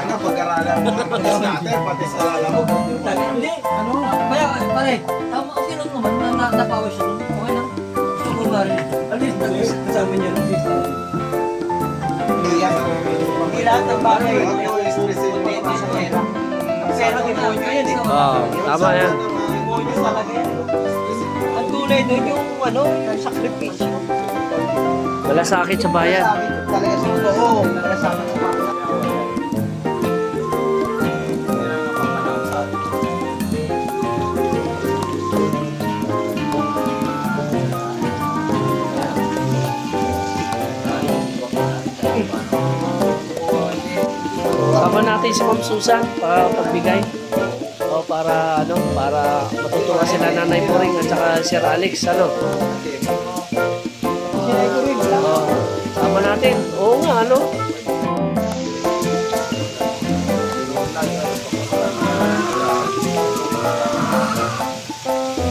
Sana pag-aralan mo ang pulis natin, pati sa lalamog. Hindi, ano? Pare, tama okay lang naman, napawas siya. Okay lang. Gusto ko ba rin? At least, kasama niya. Hindi yan. Hindi lahat ng bagay. Pero demonyo yan eh. Oo, tama yan. Demonyo talaga yan. Ang tunay doon yung ano, yung sakripisyo. Wala sakit sa bayan. Talaga sa totoo. Tama natin si Ma'am Susan para pagbigay. O para ano, para matutuwa sila Nanay Poring at saka Sir Alex, ano. Oo, tama natin. Oo nga, ano.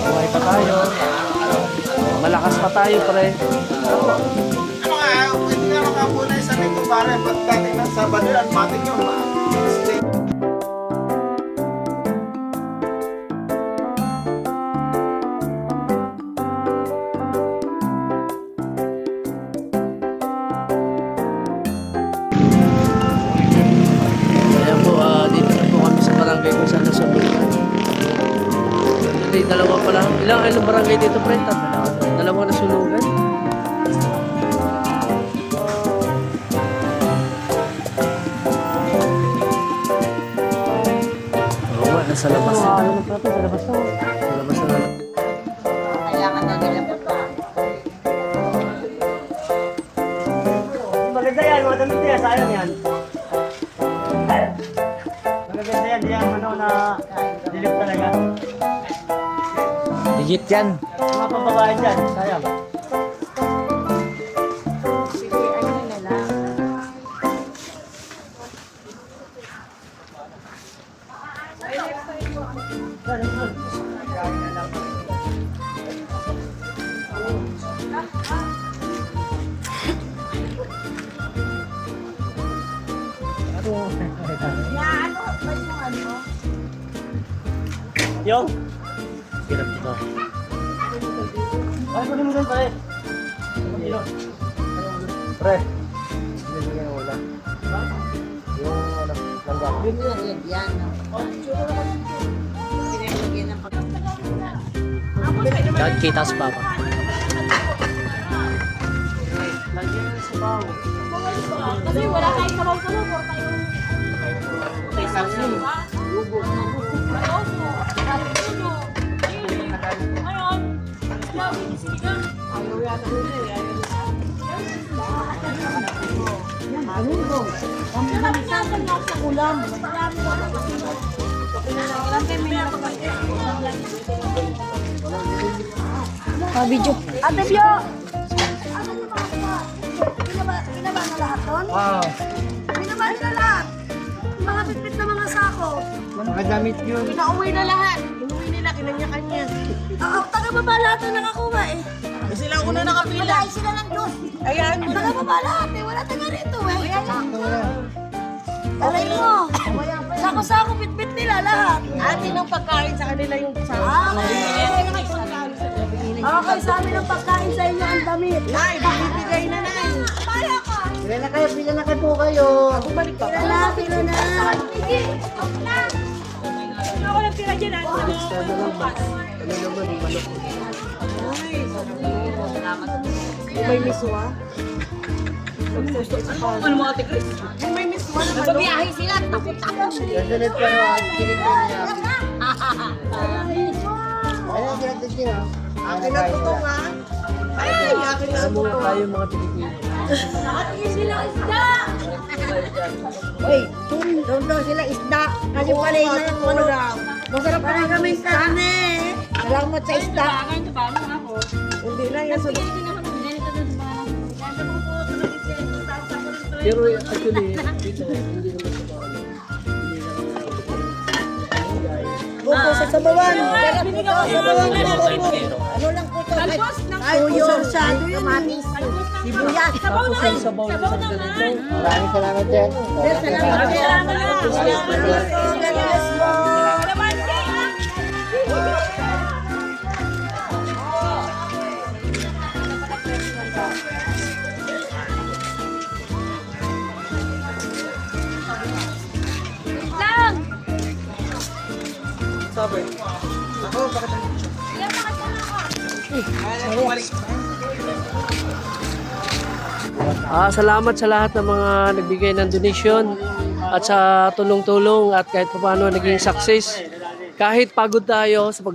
Buhay pa tayo. Malakas pa tayo, pre. Ano nga, hindi nga makapunay sa linggo pare, ba't dating ng Sabado yan, matik yun, stay. Ayan po, dito na po kami sa barangay kung saan nasunugan. Hindi, dalawa pala. Ilang barangay dito, pre? Dalawa nasunugan. Oo nga, nasa labas. Sa labas na. Sa labas na. Maganda yan, maganda yan, sayang yan. Maganda yan, di yan ano na dilip talaga. Legit yan. Mga pababae dyan, sayang. Yung? Hirap dito. Ay, kunin mo dun pare. Pre. Kahit kita sa papa. Kasi wala tayong sabaw-sabaw, wala tayong video. Ate Bio! Pinaba na lahat doon? Wow. Pinaba na lahat. Yung mga bitbit na mga sako. Mga damit yun. Pinauwi na lahat. Inuwi nila, kinanya-kanya. Oo, taga-baba lahat na nakakuha eh. Sila una nakapila. Wala, sila lang Diyos. Ayan mo. Taga-baba lahat eh. Wala taga rito eh. Kaya lang. Alay mo. Sako-sako, bitbit nila lahat. Atin ang pagkain sa kanila yung kasama. Okay, sa amin ang pagkain sa inyo ang damit. Nay, bibigay na na. Pala ka. Pila na kayo po kayo. Ako balik ka. Pila na. Ako lang pila dyan. May miswa. Ano mo ate Chris? May miswa. Babiyahe sila, takot-takot. Ganit ka na. Akin na po nga. Ay, akin na po. Tayo mga Pilipino. Nakatingin sila isda. Uy, doon daw sila isda. Kasi pala yung ano daw. Masarap pa rin kami kane. Salamat sa isda. Hindi na yan sa Pero actually, dito, hindi naman sa bahay. Opo, sa sabawan. Sarap po to, sabawan po. Ano lang po to? Ay, pusong sado yun. Sibuyas. Tapos yung sabaw na sa ganito. Maraming salamat din. Salamat din. Salamat po. God bless po. Lang! Sabi. Ako, bakit ang... Salamat sa lahat ng mga nagbigay ng donation at sa tulong-tulong at kahit paano naging success. Kahit pagod tayo sa